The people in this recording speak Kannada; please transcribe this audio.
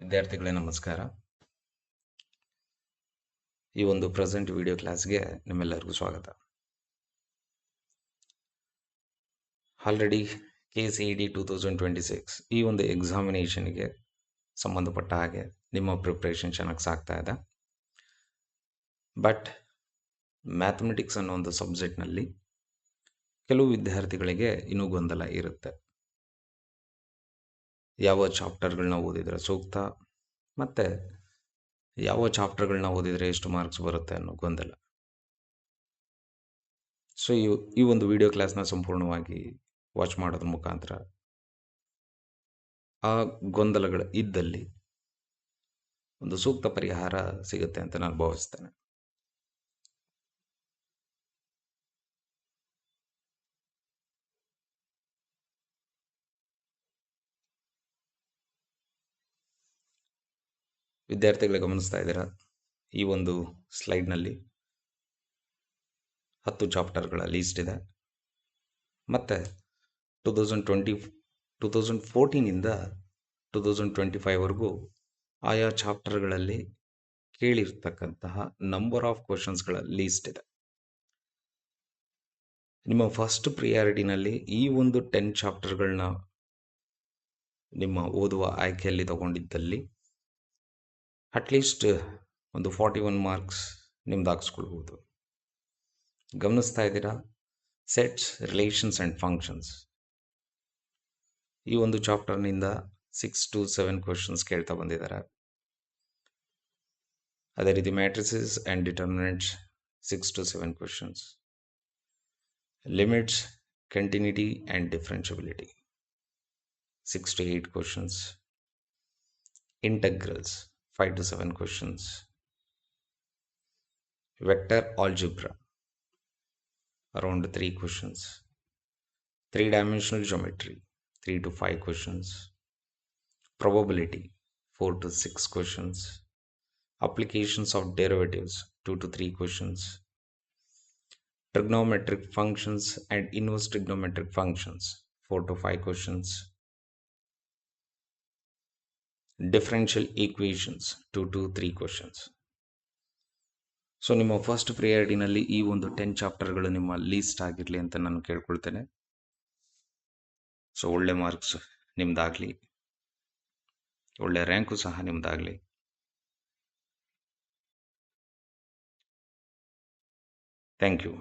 ವಿದ್ಯಾರ್ಥಿಗಳೇ ನಮಸ್ಕಾರ. ಈ ಒಂದು ಪ್ರೆಸೆಂಟ್ ವಿಡಿಯೋ ಕ್ಲಾಸ್ಗೆ ನಿಮ್ಮೆಲ್ಲರಿಗೂ ಸ್ವಾಗತ. ಆಲ್ರೆಡಿ KCET 2026 ಈ ಒಂದು ಎಕ್ಸಾಮಿನೇಷನ್ಗೆ ಸಂಬಂಧಪಟ್ಟ ಹಾಗೆ ನಿಮ್ಮ ಪ್ರಿಪ್ರೇಷನ್ ಚೆನ್ನಾಗಿ ಸಾಗ್ತಾ ಇದೆ. ಬಟ್ ಮ್ಯಾಥಮೆಟಿಕ್ಸ್ ಅನ್ನೋ ಒಂದು ಸಬ್ಜೆಕ್ಟ್ನಲ್ಲಿ ಕೆಲವು ವಿದ್ಯಾರ್ಥಿಗಳಿಗೆ ಇನ್ನೂ ಗೊಂದಲ ಇರುತ್ತೆ. ಯಾವ ಚಾಪ್ಟರ್ಗಳನ್ನ ಓದಿದರೆ ಸೂಕ್ತ, ಮತ್ತು ಯಾವ ಚಾಪ್ಟರ್ಗಳನ್ನ ಓದಿದರೆ ಎಷ್ಟು ಮಾರ್ಕ್ಸ್ ಬರುತ್ತೆ ಅನ್ನೋ ಗೊಂದಲ. ಸೊ ಈ ಒಂದು ವಿಡಿಯೋ ಕ್ಲಾಸ್ನ ಸಂಪೂರ್ಣವಾಗಿ ವಾಚ್ ಮಾಡೋದ್ರ ಮುಖಾಂತರ ಆ ಗೊಂದಲಗಳು ಇದ್ದಲ್ಲಿ ಒಂದು ಸೂಕ್ತ ಪರಿಹಾರ ಸಿಗುತ್ತೆ ಅಂತ ನಾನು ಭಾವಿಸ್ತೇನೆ. ವಿದ್ಯಾರ್ಥಿಗಳು ಗಮನಿಸ್ತಾ ಇದ್ದೀರಾ, ಈ ಒಂದು ಸ್ಲೈಡ್ನಲ್ಲಿ 10 ಚಾಪ್ಟರ್ಗಳ ಲೀಸ್ಟ್ ಇದೆ. ಮತ್ತು 2014ಇಂದ 2025ವರೆಗೂ ಆಯಾ ಚಾಪ್ಟರ್ಗಳಲ್ಲಿ ಕೇಳಿರ್ತಕ್ಕಂತಹ ನಂಬರ್ ಆಫ್ ಕ್ವಶನ್ಸ್ಗಳ ಲೀಸ್ಟ್ ಇದೆ. ನಿಮ್ಮ ಫಸ್ಟ್ ಪ್ರಿಯಾರಿಟಿನಲ್ಲಿ ಈ ಒಂದು 10 ಚಾಪ್ಟರ್ಗಳನ್ನ ನಿಮ್ಮ ಓದುವ ಆಯ್ಕೆಯಲ್ಲಿ ತಗೊಂಡಿದ್ದಲ್ಲಿ ಅಟ್ಲೀಸ್ಟ್ ಒಂದು 41 ಮಾರ್ಕ್ಸ್ ನಿಮ್ದು ಹಾಕ್ಸ್ಕೊಳ್ಬೋದು. ಗಮನಿಸ್ತಾ ಇದ್ದೀರಾ, ಸೆಟ್ಸ್, ರಿಲೇಷನ್ಸ್ ಆ್ಯಂಡ್ ಫಂಕ್ಷನ್ಸ್ ಈ ಒಂದು ಚಾಪ್ಟರ್ನಿಂದ 6 to 7 ಕ್ವಶನ್ಸ್ ಕೇಳ್ತಾ ಬಂದಿದ್ದಾರೆ. ಅದೇ ರೀತಿ matrices and determinants 6 to 7 questions, limits, continuity and differentiability 6 to 8 questions, integrals 5 to 7 questions, vector algebra around 3 questions, 3-dimensional geometry 3 to 5 questions, probability 4 to 6 questions, applications of derivatives 2 to 3 questions, trigonometric functions and inverse trigonometric functions 4 to 5 questions, differential equations 2 to 3 questions. So ನಿಮ್ಮ ಫಸ್ಟ್ ಪ್ರಿಯಾರಿಟಿನಲ್ಲಿ ಈ ಒಂದು 10 ಚಾಪ್ಟರ್ಗಳು ನಿಮ್ಮ ಲೀಸ್ಟ್ ಆಗಿರಲಿ ಅಂತ ನಾನು ಕೇಳ್ಕೊಳ್ತೇನೆ. ಸೊ ಒಳ್ಳೆ ಮಾರ್ಕ್ಸ್ ನಿಮ್ದಾಗಲಿ, ಒಳ್ಳೆ ರ್ಯಾಂಕು ಸಹ ನಿಮ್ದಾಗಲಿ. Thank you.